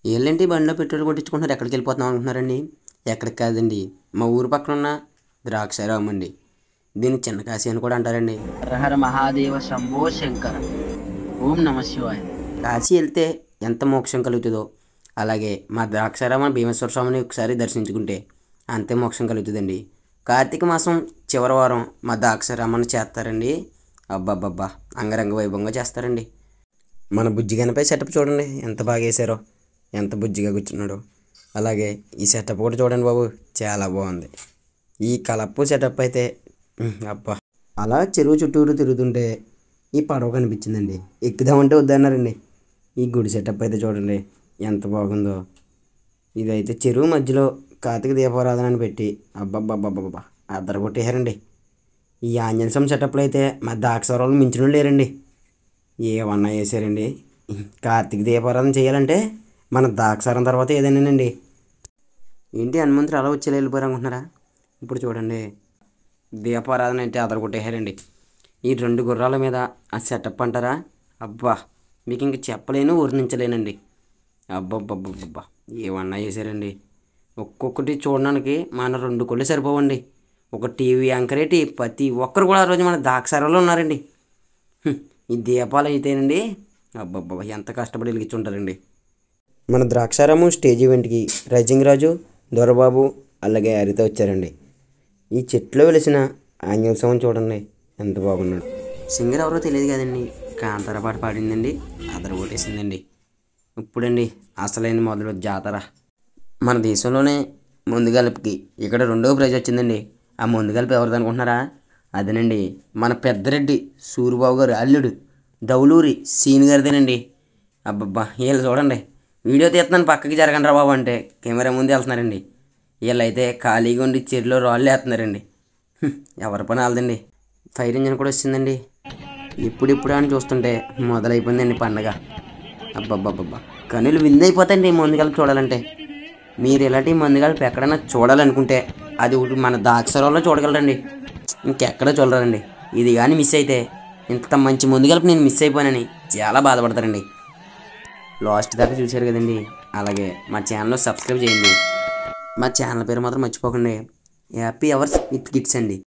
ఏంటంటే బండిలో పెట్రోల్ కొట్టించుకుంటున్నారు, ఎక్కడికి వెళ్ళిపోతున్నాం అనుకుంటున్నారండి? ఎక్కడికి కాదండి, మా ఊరు పక్కన ఉన్న ద్రాక్షారామం అండి. దీన్ని చిన్న కాశీ అని కూడా అంటారండి. హర మహాదేవ శంభో శంకర. ఓం నమ శివాయ. కాశీ వెళ్తే ఎంత మోక్షం కలుగుతుందో, అలాగే మా ద్రాక్షారామ భీమేశ్వర స్వామిని ఒకసారి దర్శించుకుంటే అంతే మోక్షం కలుగుతుందండి. కార్తీక మాసం చివరి వారం మా ద్రాక్షారామాన్ని చేస్తారండి. అబ్బాబ్బా, అంగరంగ వైభవంగా చేస్తారండి. మన బుజ్జిగనపై సెటప్ చూడండి, ఎంత బాగా వేసారో, ఎంత బుజ్జిగా కూర్చున్నాడో. అలాగే ఈ సెటప్ కూడా చూడండి బాబు, చాలా బాగుంది. ఈ కలపు సెటప్ అయితే అబ్బా. అలా చెరువు చుట్టూరు తిరుగుతుంటే ఈ పడవ కనిపించిందండి, ఎక్కుదామంటే వద్దన్నారండి. ఈ గుడి సెటప్ అయితే చూడండి ఎంత బాగుందో. ఇదైతే చెరువు మధ్యలో కార్తీక దీపారాధన అని పెట్టి అబ్బబ్బబ్బబ్బబ్బా అద్దరు కొట్టేశారండి. ఈ ఆంజనేయ స్వామి సెటప్లో అయితే మా దాక్షరాలు మించిన లేరండి, ఏమన్నా వేసారండి. కార్తీక దీపారాధన చేయాలంటే మన దాక్షారం తర్వాత ఏదైనానండి. ఏంటి హనుమంతుడు అలా వచ్చి వెళ్ళిపోయారు అనుకుంటున్నారా? ఇప్పుడు చూడండి, దీపారాధన అంటే అదర కొట్టేశారండి. ఈ 2 గుర్రాల మీద ఆ సెటప్ అంటారా, అబ్బా మీకు ఇంక చెప్పలేను, వర్ణించలేనండి. అబ్బబ్బబ్బబ్బబ్బా, ఏమన్నా చేశారండి. ఒక్కొక్కటి చూడడానికి మన 2 కళ్ళు సరిపోవండి. ఒక టీవీ యాంకరేటి ప్రతి ఒక్కరు కూడా ఆ రోజు మన దాక్షారాలో ఉన్నారండి. ఈ దీపాలు అయితేనండి అబ్బబ్బబ్బా ఎంత కష్టపడి వెలిగించుంటారండి. మన ద్రాక్షారామం స్టేజ్ ఈవెంట్కి రైజింగ్ రాజు, దొరబాబు అలాగే హరిత వచ్చారండి. ఈ చెట్లో వెలిసిన ఆంజనేయ స్వామి చూడండి ఎంత బాగున్నాడు. సింగర్ ఎవరో తెలియదు కదండి, కాంతార పాట పాడిందండి, అదర కొట్టేసిందండి. ఇప్పుడండి అసలైన మొదలు జాతర. మన దేశంలోనే ముందుగలుపుకి ఇక్కడ 2వ ప్రైజ్ వచ్చిందండి. ఆ ముందుగలుపు ఎవరిది అనుకుంటున్నారా? అదేనండి మన పెద్దరెడ్డి సూరిబాబు గారు అల్లుడు దౌలూరి సీన్ గారిదేనండి. అబ్బబ్బా, వీళ్ళు చూడండి, వీడియో తీస్తున్నాను పక్కకి జరగండి రా బాబు అంటే కెమెరా ముందు వెళ్తున్నారండి. వీళ్ళైతే ఖాళీగా ఉండి చెరులో రాళ్ళు వేస్తున్నారండి. ఎవరి పని వాళ్ళదండి. ఫైర్ ఇంజన్ కూడా వచ్చిందండి. ఇప్పుడిప్పుడు అని చూస్తుంటే మొదలైపోయిందండి పండగ. అబ్బబ్బబ్బబ్బా, కనులు విందైపోతాయండి ఈ ముందుగలుపు చూడాలంటే. మీరు ఇలాంటి ముందుగలుపు ఎక్కడైనా చూడాలనుకుంటే అది ఒకటి మన దాక్షరాల్లో చూడగలరండి, ఇంకెక్కడ చూడరండి. ఇది కానీ మిస్ అయితే ఇంత మంచి ముందుగలుపు నేను మిస్ అయిపోయానని చాలా బాధపడతారండి. లాస్ట్ దాకా చూశారు కదండి, అలాగే మా ఛానల్లో సబ్స్క్రైబ్ చేయండి. మా ఛానల్ పేరు మాత్రం మర్చిపోకండి, హ్యాపీ అవర్స్ విత్ కిడ్స్ అండి.